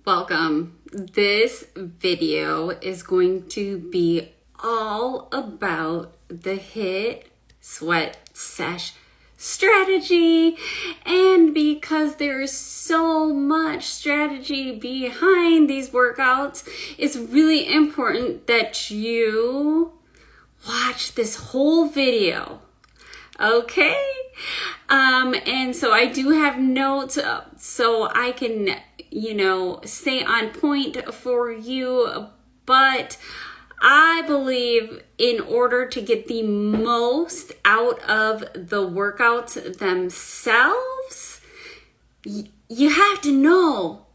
Welcome. This video is going to be all about the HIIT Sweat Sesh strategy. And because there is so much strategy behind these workouts, it's really important that you watch this whole video. Okay? And so I do have notes so I can, stay on point for you, but I believe in order to get the most out of the workouts themselves, you have to know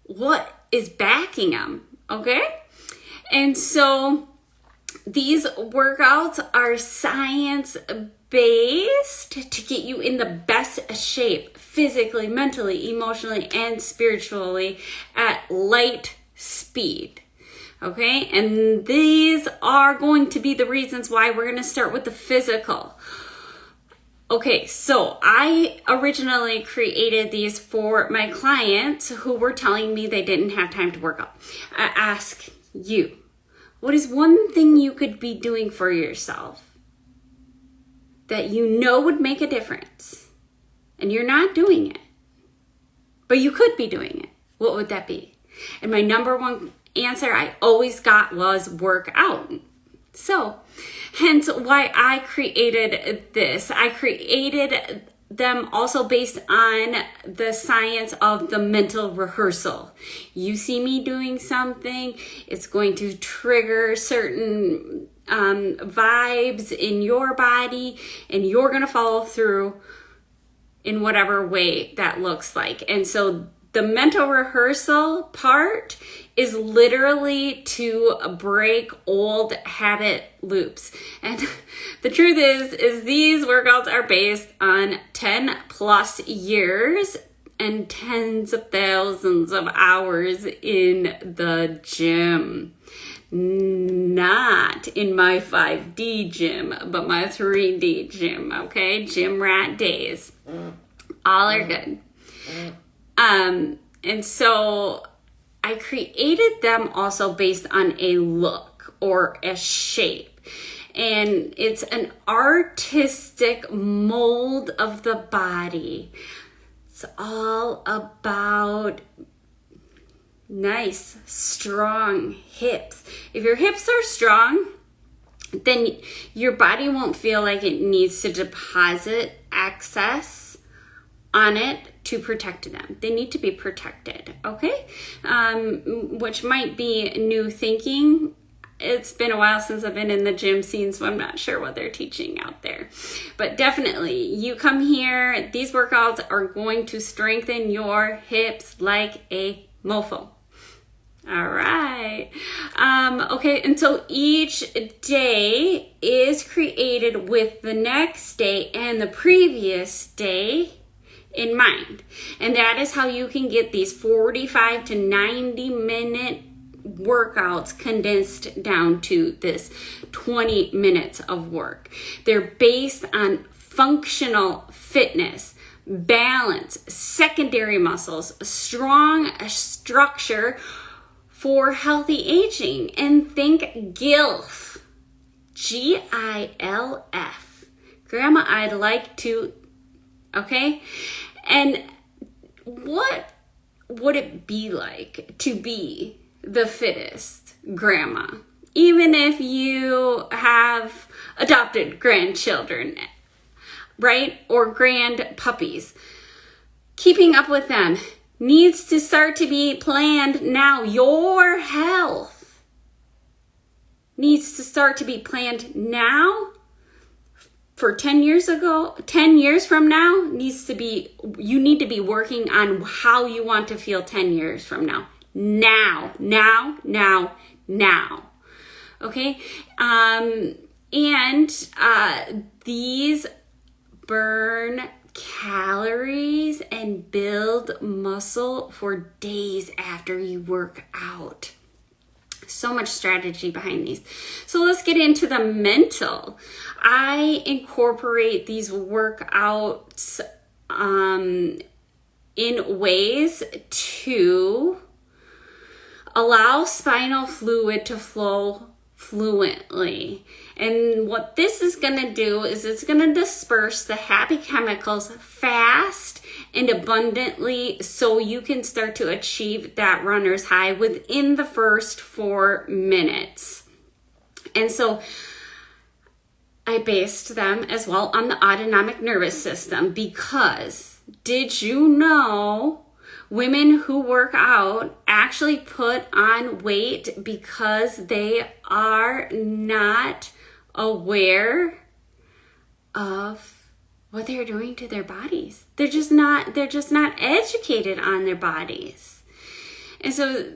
what is backing them, okay? And so these workouts are science-based to get you in the best shape physically, mentally, emotionally, and spiritually at light speed. Okay, and these are going to be the reasons why we're going to start with the physical. Okay, so I originally created these for my clients who were telling me they didn't have time to work out. I ask you, what is one thing you could be doing for yourself that you know would make a difference and you're not doing it, but you could be doing it? What would that be? And my number one answer I always got was work out. So hence why I created this. I created them also based on the science of the mental rehearsal. You see me doing something, it's going to trigger certain vibes in your body, and you're going to follow through in whatever way that looks like. And so the mental rehearsal part is literally to break old habit loops. And the truth is these workouts are based on 10 plus years and tens of thousands of hours in the gym. Not in my 5D gym, but my 3D gym, okay? Gym rat days. All are good. And so I created them also based on a look or a shape. And it's an artistic mold of the body. It's all about nice, strong hips. If your hips are strong, then your body won't feel like it needs to deposit excess on it to protect them. They need to be protected, okay? Which might be new thinking. It's been a while since I've been in the gym scene, so I'm not sure what they're teaching out there. But definitely, you come here, these workouts are going to strengthen your hips like a mofo. All right. Okay, and so each day is created with the next day and the previous day in mind. And that is how you can get these 45 to 90 minute workouts condensed down to this 20 minutes of work. They're based on functional fitness, balance, secondary muscles, strong structure for healthy aging. And think GILF, GILF. Grandma, I'd like to, okay? And what would it be like to be the fittest grandma? Even if you have adopted grandchildren, right? Or grand puppies. Keeping up with them needs to start to be planned now. Your health needs to start to be planned now. For 10 years from now, you need to be working on how you want to feel 10 years from now. Now. Okay? These burn calories and build muscle for days after you work out. So much strategy behind these. So let's get into the mental. I incorporate these workouts in ways to allow spinal fluid to flow fluently. And what this is going to do is it's going to disperse the happy chemicals fast and abundantly so you can start to achieve that runner's high within the first 4 minutes. And so I based them as well on the autonomic nervous system, because did you know women who work out actually put on weight because they are not aware of what they're doing to their bodies. They're just not educated on their bodies. And so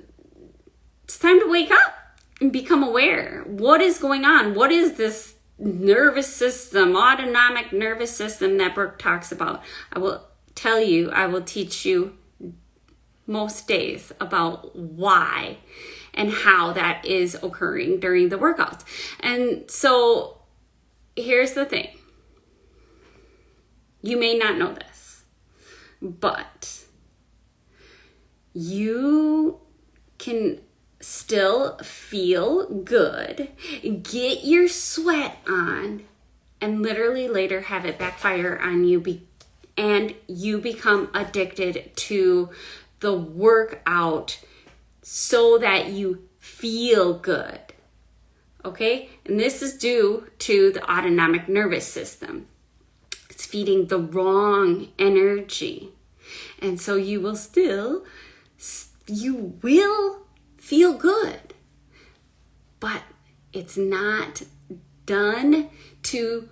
it's time to wake up and become aware. What is going on? What is this nervous system, autonomic nervous system that Brooke talks about? I will teach you most days about why and how that is occurring during the workouts. And so here's the thing. You may not know this, but you can still feel good, get your sweat on, and literally later have it backfire on you and you become addicted to the workout so that you feel good. Okay? And this is due to the autonomic nervous system. It's feeding the wrong energy. And so you will feel good, but it's not done to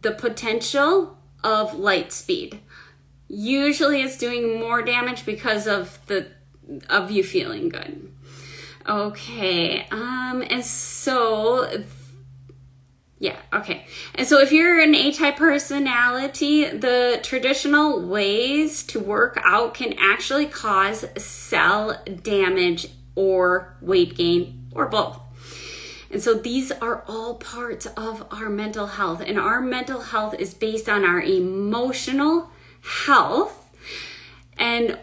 the potential of light speed. Usually it's doing more damage because of you feeling good. Okay, and so if you're an A-type personality, the traditional ways to work out can actually cause cell damage or weight gain or both. And so these are all parts of our mental health, and our mental health is based on our emotional health and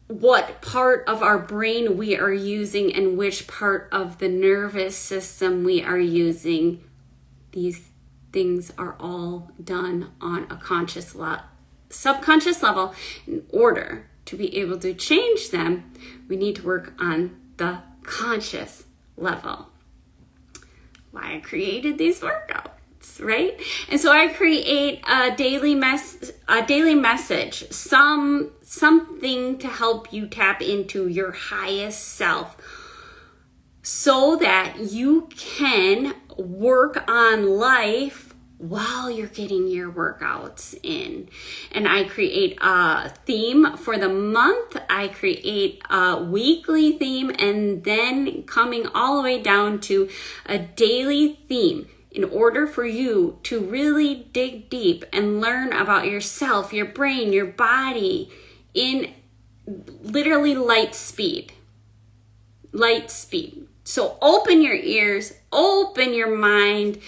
what part of our brain we are using and which part of the nervous system we are using. These things are all done on a subconscious level. In order to be able to change them, we need to work on the conscious level. Why I created these workouts, right? And so I create a daily message, something to help you tap into your highest self so that you can work on life while you're getting your workouts in. And I create a theme for the month. I create a weekly theme, and then coming all the way down to a daily theme in order for you to really dig deep and learn about yourself, your brain, your body in literally light speed. Light speed. So open your ears, open your mind,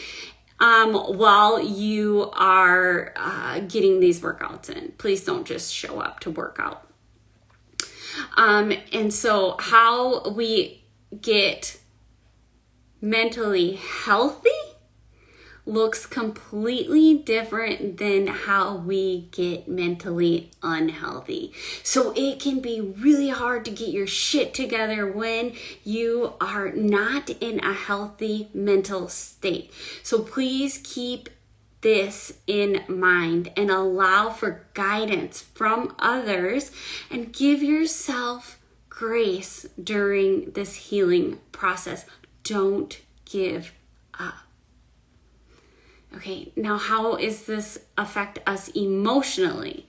while you are getting these workouts in. Please don't just show up to work out. And so how we get mentally healthy looks completely different than how we get mentally unhealthy. So it can be really hard to get your shit together when you are not in a healthy mental state. So please keep this in mind and allow for guidance from others and give yourself grace during this healing process. Don't give up. Okay, now how does this affect us emotionally?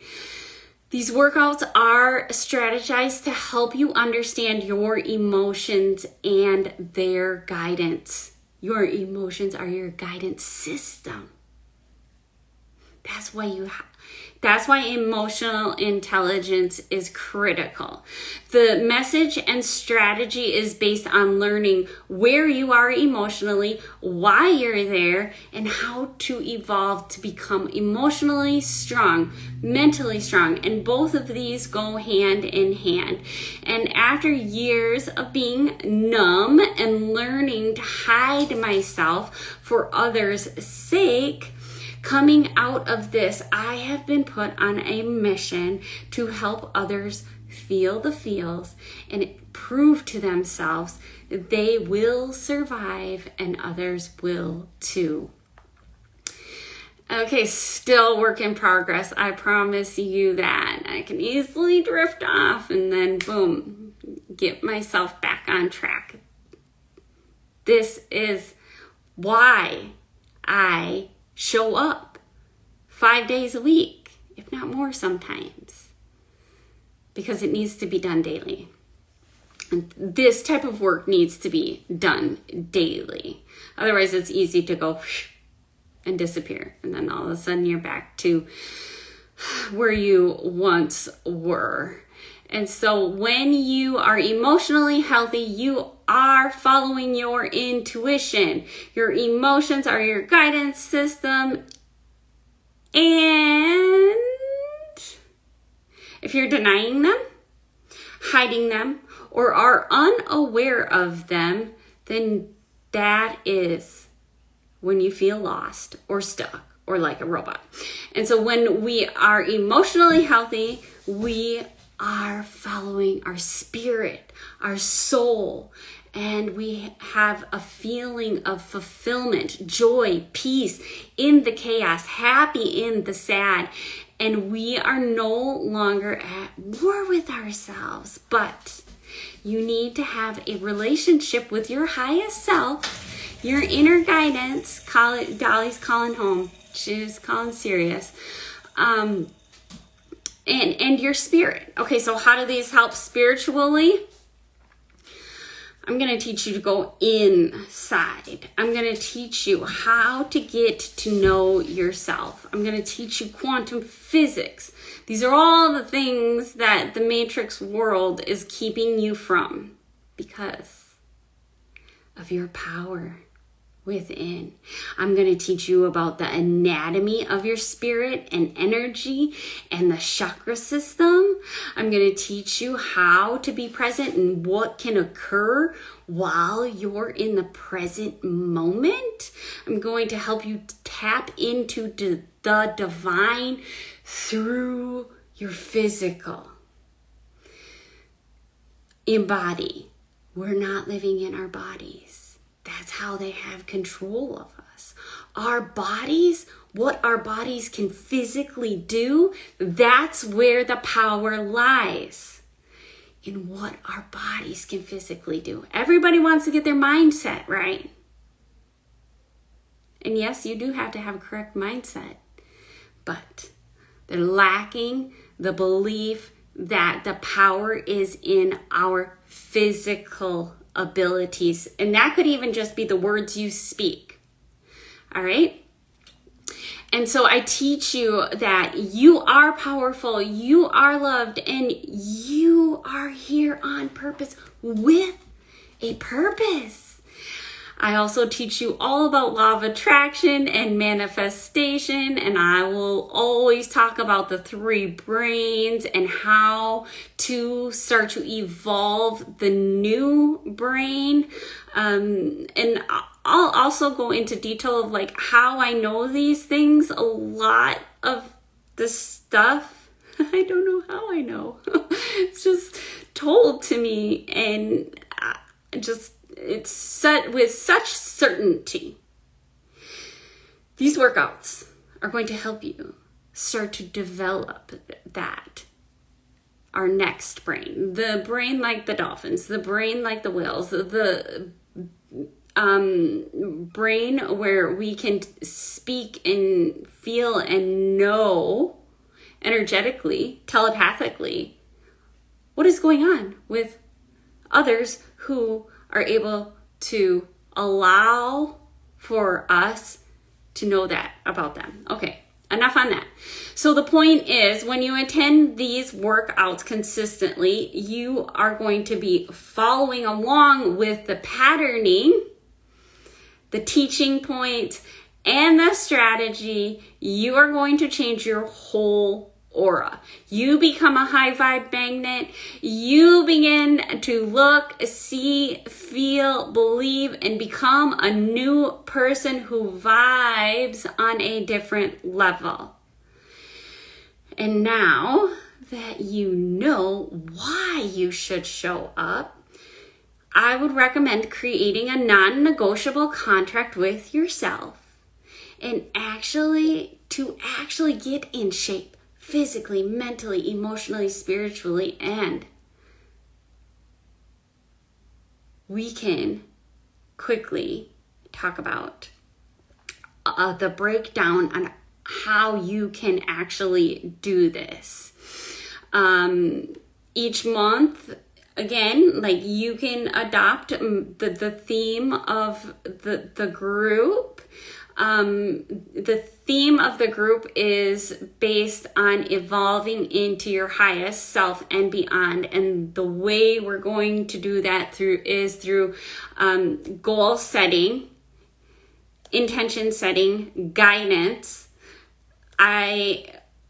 These workouts are strategized to help you understand your emotions and their guidance. Your emotions are your guidance system. That's why emotional intelligence is critical. The message and strategy is based on learning where you are emotionally, why you're there, and how to evolve to become emotionally strong, mentally strong. And both of these go hand in hand. And after years of being numb and learning to hide myself for others' sake, coming out of this, I have been put on a mission to help others feel the feels and prove to themselves that they will survive and others will too. Okay, still work in progress. I promise you that. I can easily drift off and then boom, get myself back on track. This is why I show up 5 days a week, if not more sometimes, because it needs to be done daily. And this type of work needs to be done daily. Otherwise, it's easy to go and disappear. And then all of a sudden you're back to where you once were. And so when you are emotionally healthy, you are following your intuition. Your emotions are your guidance system. And if you're denying them, hiding them, or are unaware of them, then that is when you feel lost or stuck or like a robot. And so when we are emotionally healthy, we are following our spirit, our soul, and we have a feeling of fulfillment, joy, peace in the chaos, happy in the sad, and we are no longer at war with ourselves. But you need to have a relationship with your highest self, your inner guidance. Call it, Dolly's calling home. She's calling serious. And your spirit. Okay, so how do these help spiritually? I'm going to teach you to go inside. I'm going to teach you how to get to know yourself. I'm going to teach you quantum physics. These are all the things that the matrix world is keeping you from because of your power within. I'm going to teach you about the anatomy of your spirit and energy and the chakra system. I'm going to teach you how to be present and what can occur while you're in the present moment. I'm going to help you tap into the divine through your physical. Embody. We're not living in our bodies. That's how they have control of us. Our bodies, what our bodies can physically do, that's where the power lies. In what our bodies can physically do. Everybody wants to get their mindset right. And yes, you do have to have a correct mindset. But they're lacking the belief that the power is in our physical abilities, and that could even just be the words you speak. All right, and so I teach you that you are powerful, you are loved, and you are here on purpose with a purpose. I also teach you all about law of attraction and manifestation, and I will always talk about the 3 brains and how to start to evolve the new brain. And I'll also go into detail of like how I know these things. A lot of the stuff, I don't know how I know. It's just told to me, and it's set with such certainty. These workouts are going to help you start to develop that. Our next brain, the brain like the dolphins, the brain like the whales, the brain where we can speak and feel and know energetically, telepathically, what is going on with others who are able to allow for us to know that about them. Okay, enough on that. So the point is, when you attend these workouts consistently, you are going to be following along with the patterning, the teaching points, and the strategy. You are going to change your whole aura. You become a high vibe magnet. You begin to look, see, feel, believe, and become a new person who vibes on a different level. And now that you know why you should show up, I would recommend creating a non-negotiable contract with yourself and actually get in shape physically, mentally, emotionally, spiritually, and we can quickly talk about the breakdown on how you can actually do this. Each month, again, like, you can adopt the theme of the group. The theme of the group is based on evolving into your highest self and beyond. And the way we're going to do that is through goal setting, intention setting, guidance. I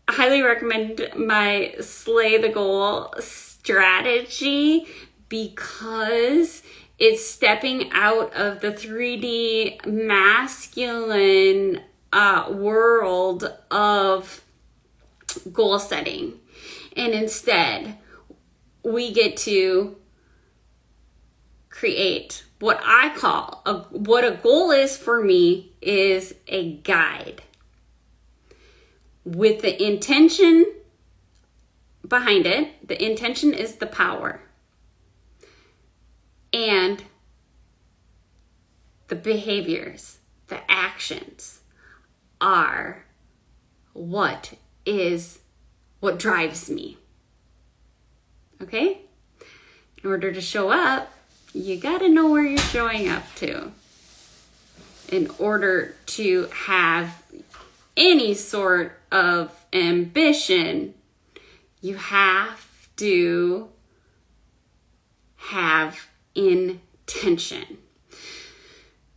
highly recommend my Slay the Goal strategy because it's stepping out of the 3D masculine world of goal setting. And instead, we get to create what I call what a goal is for me is a guide with the intention behind it. The intention is the power. And the behaviors, the actions are what drives me. Okay? In order to show up, you got to know where you're showing up to. In order to have any sort of ambition, you have to have intention.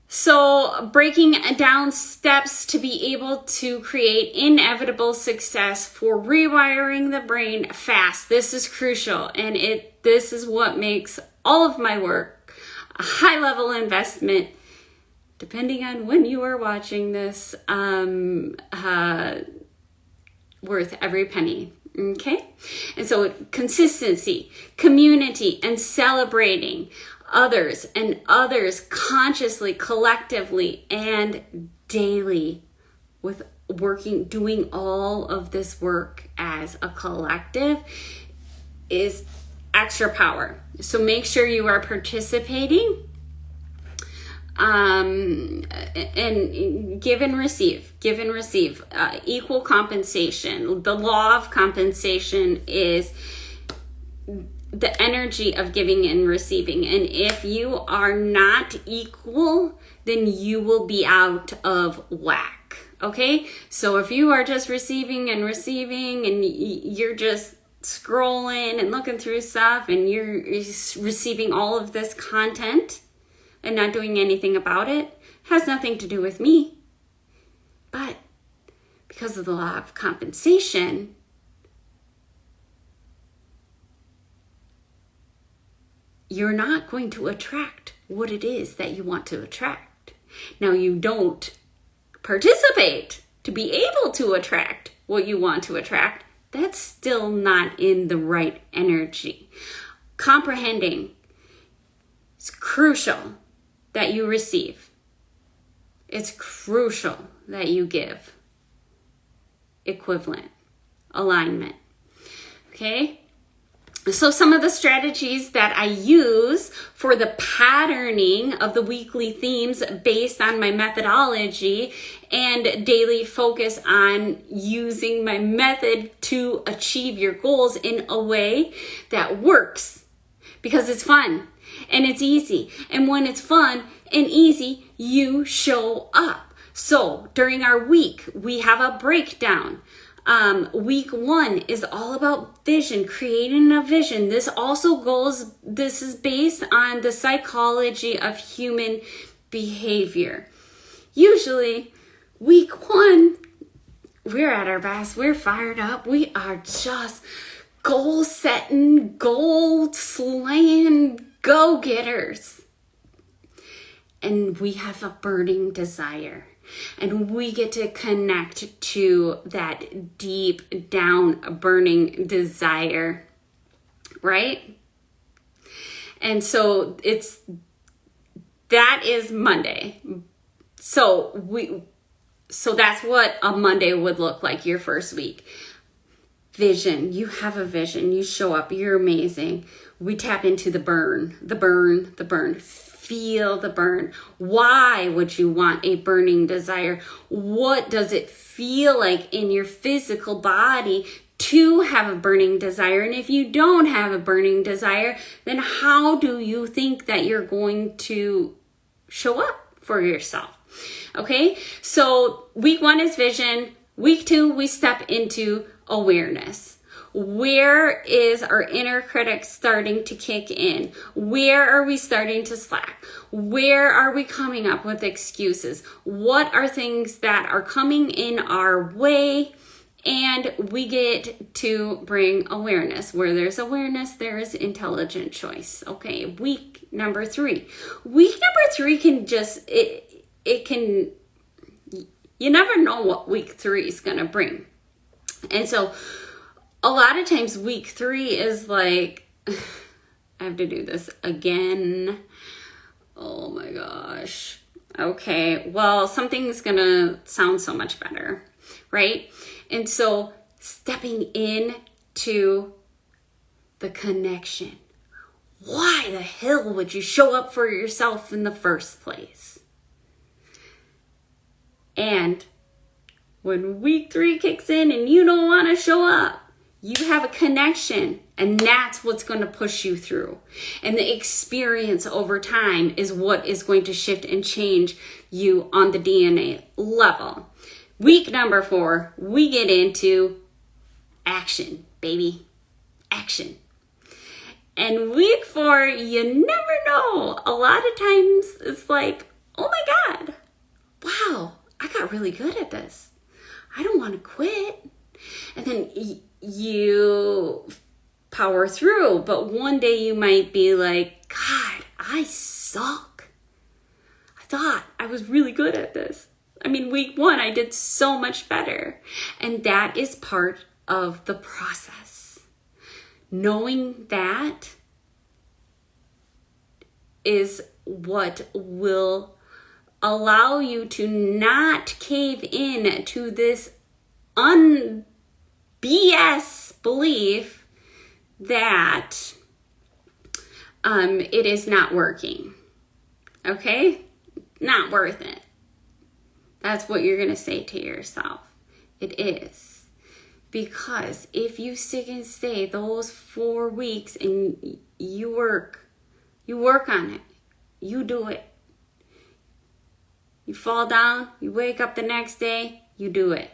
So breaking down steps to be able to create inevitable success for rewiring the brain fast. This is crucial, and this is what makes all of my work a high level investment, depending on when you are watching this, worth every penny. Okay? And so consistency, community, and celebrating others and others consciously, collectively, and daily with doing all of this work as a collective is extra power. So make sure you are participating. And give and receive, equal compensation. The law of compensation is the energy of giving and receiving. And if you are not equal, then you will be out of whack. Okay? So if you are just receiving and you're just scrolling and looking through stuff and you're receiving all of this content and not doing anything about it, has nothing to do with me. But because of the law of compensation, you're not going to attract what it is that you want to attract. Now, you don't participate to be able to attract what you want to attract. That's still not in the right energy. Comprehending is crucial that you receive. It's crucial that you give. Equivalent. Alignment. Okay? So some of the strategies that I use for the patterning of the weekly themes based on my methodology and daily focus on using my method to achieve your goals in a way that works, because it's fun and it's easy. And when it's fun and easy, you show up. So during our week, we have a breakdown. Week 1 is all about vision, creating a vision. This is based on the psychology of human behavior. Usually, week 1, we're at our best. We're fired up. We are just goal setting, goal slaying go-getters. And we have a burning desire. And we get to connect to that deep down burning desire, right? And so that is Monday. So that's what a Monday would look like, your first week. Vision. You have a vision. You show up. You're amazing. We tap into the burn. Feel the burn. Why would you want a burning desire? What does it feel like in your physical body to have a burning desire? And if you don't have a burning desire, then how do you think that you're going to show up for yourself? Okay, so week 1 is vision. Week 2, we step into awareness. Where is our inner critic starting to kick in? Where are we starting to slack? Where are we coming up with excuses? What are things that are coming in our way? And we get to bring awareness. Where there's awareness, there is intelligent choice. Okay, week number 3. Week number 3 can just, you never know what week 3 is going to bring. And so a lot of times week 3 is like, I have to do this again. Oh my gosh. Okay, well, something's going to sound so much better, right? And so stepping into the connection. Why the hell would you show up for yourself in the first place? And when week 3 kicks in and you don't want to show up, you have a connection, and that's what's going to push you through. And the experience over time is what is going to shift and change you on the DNA level. Week number 4, we get into action, baby. Action. And week 4, you never know. A lot of times it's like, oh my God, wow, I got really good at this. I don't want to quit. And then you power through, but one day you might be like, God, I suck. I thought I was really good at this. I mean, week 1, I did so much better. And that is part of the process. Knowing that is what will allow you to not cave in to this BS belief that it is not working. Okay? Not worth it. That's what you're going to say to yourself. It is. Because if you stick and stay those 4 weeks and you work on it, you do it. You fall down, you wake up the next day, you do it.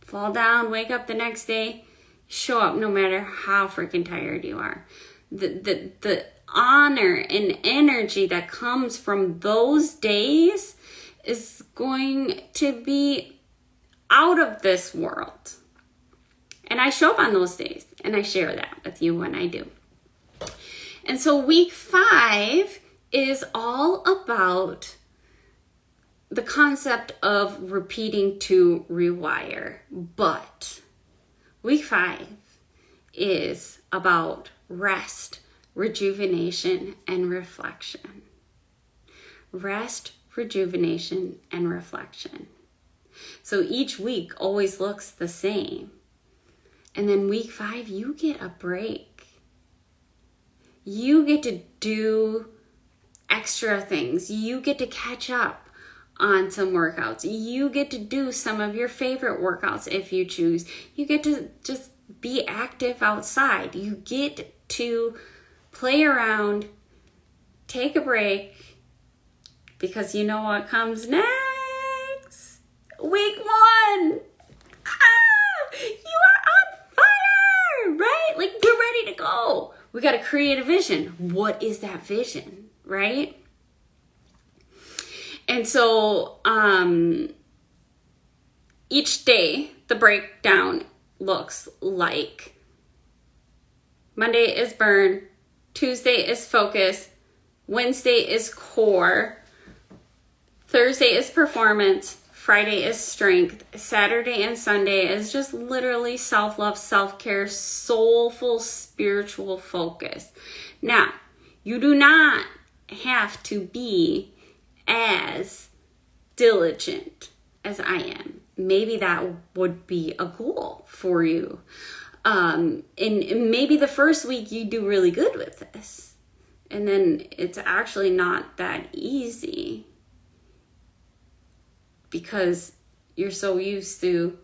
Fall down, wake up the next day, show up no matter how freaking tired you are. The honor and energy that comes from those days is going to be out of this world. And I show up on those days, and I share that with you when I do. And so week 5 is all about the concept of repeating to rewire. But week 5 is about rest, rejuvenation, and reflection. Rest, rejuvenation, and reflection. So each week always looks the same. And then week 5, you get a break. You get to do extra things. You get to catch up on some workouts. You get to do some of your favorite workouts if you choose. You get to just be active outside. You get to play around, take a break, because you know what comes next? week 1. You are on fire, right? Like, we're ready to go. We got to create a vision. What is that vision, right? And so each day, the breakdown looks like Monday is burn, Tuesday is focus, Wednesday is core, Thursday is performance, Friday is strength, Saturday and Sunday is just literally self-love, self-care, soulful, spiritual focus. Now, you do not have to be as diligent as I am. Maybe that would be a goal for you. And maybe the first week you do really good with this. And then it's actually not that easy because you're so used to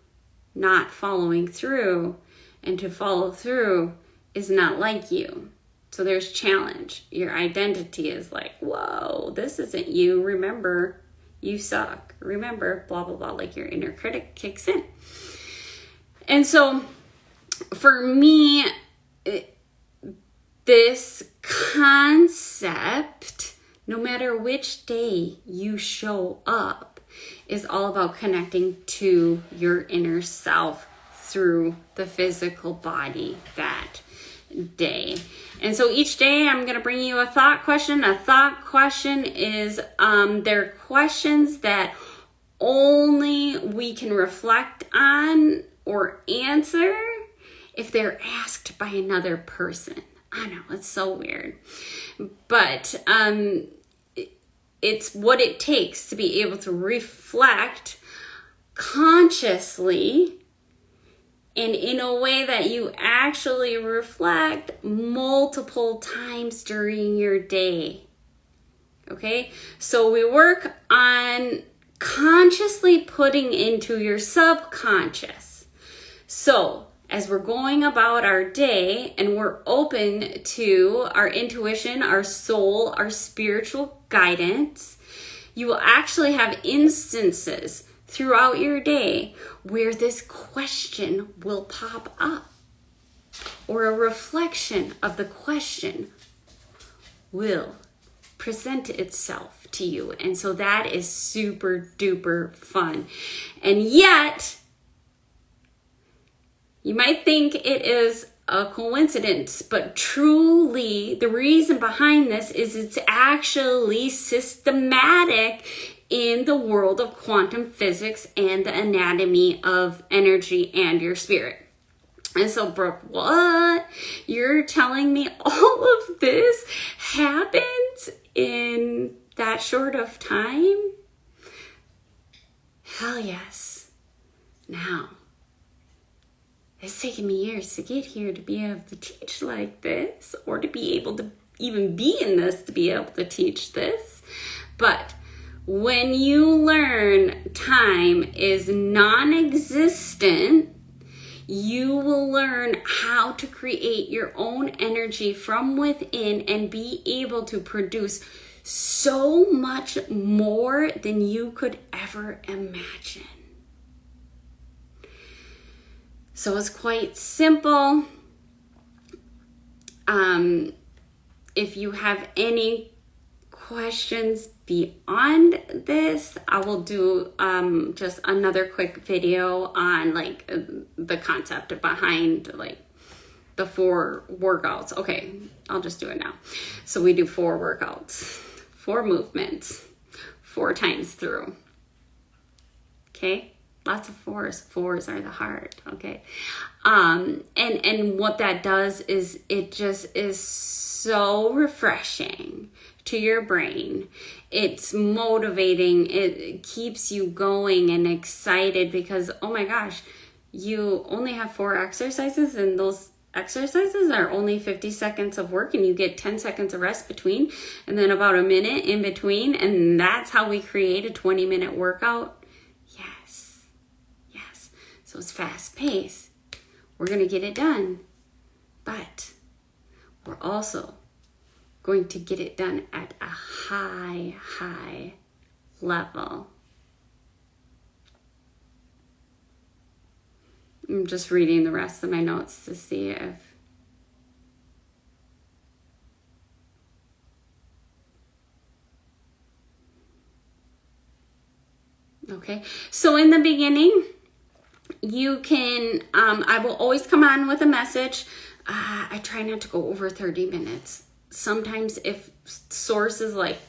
not following through, and to follow through is not like you. So there's challenge. Your identity is like, whoa, this isn't you. Remember, you suck. Remember, blah, blah, blah. Like, your inner critic kicks in. And so for me, this concept, no matter which day you show up, is all about connecting to your inner self through the physical body that day. And so each day I'm going to bring you a thought question. A thought question is, they're questions that only we can reflect on or answer if they're asked by another person. I know, it's so weird. But it's what it takes to be able to reflect consciously and in a way that you actually reflect multiple times during your day. Okay? So we work on consciously putting into your subconscious. So as we're going about our day and we're open to our intuition, our soul, our spiritual guidance, you will actually have instances throughout your day where this question will pop up, or a reflection of the question will present itself to you. And so that is super duper fun. And yet, you might think it is a coincidence, but truly the reason behind this is it's actually systematic in the world of quantum physics and the anatomy of energy and your spirit. And so, Brooke, what? You're telling me all of this happens in that short of time? Hell yes. Now, it's taken me years to get here to be able to teach like this, or to be able to even be in this to be able to teach this. But when you learn time is non-existent, you will learn how to create your own energy from within and be able to produce so much more than you could ever imagine. So it's quite simple. If you have any questions beyond this, I will do just another quick video on like the concept behind like the 4 workouts. Okay, I'll just do it now. So we do 4 workouts, 4 movements, 4 times through. Okay, lots of 4s. 4s are the heart. Okay, and what that does is it just is so refreshing to your brain. It's motivating. It keeps you going and excited because, oh my gosh, you only have 4 exercises, and those exercises are only 50 seconds of work, and you get 10 seconds of rest between, and then about a minute in between, and that's how we create a 20-minute workout. Yes. So it's fast paced. We're going to get it done, but we're also going to get it done at a high level. I'm just reading the rest of my notes to see if... Okay, so in the beginning, you can, I will always come on with a message. I try not to go over 30 minutes. Sometimes if source is like,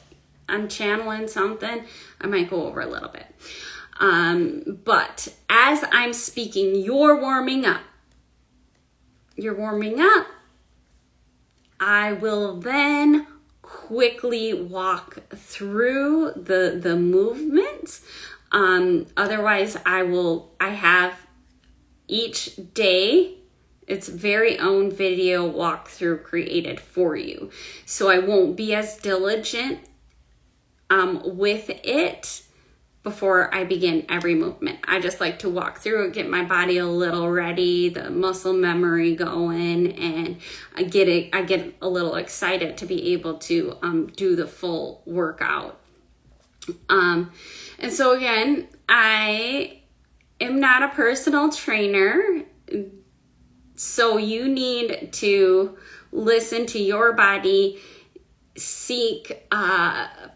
I'm channeling something, I might go over a little bit. But as I'm speaking, you're warming up. You're warming up. I will then quickly walk through the movements. Otherwise I have each day its very own video walkthrough created for you. So I won't be as diligent with it before I begin every movement. I just like to walk through it, get my body a little ready, the muscle memory going, and I get a little excited to be able to do the full workout. And so again, I am not a personal trainer, so you need to listen to your body, seek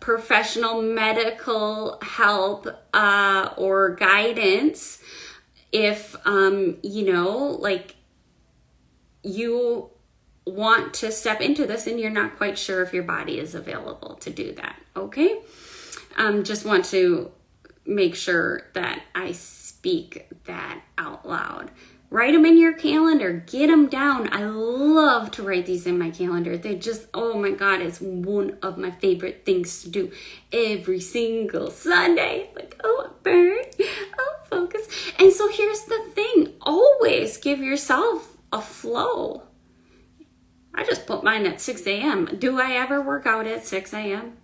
professional medical help or guidance if like you want to step into this and you're not quite sure if your body is available to do that. Okay, just want to make sure that I speak that out loud. Write them in your calendar. Get them down. I love to write these in my calendar. They just, oh my God, it's one of my favorite things to do every single Sunday. Like, oh, I'm burned. Oh, focus. And so here's the thing. Always give yourself a flow. I just put mine at 6 a.m. Do I ever work out at 6 a.m.?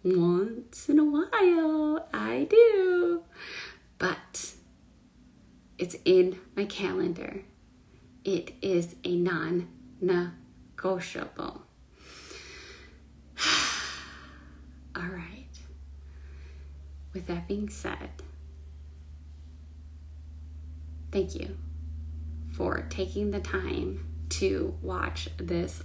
Once in a while, I do. But it's in my calendar. It is a non-negotiable. All right. With that being said, thank you for taking the time to watch this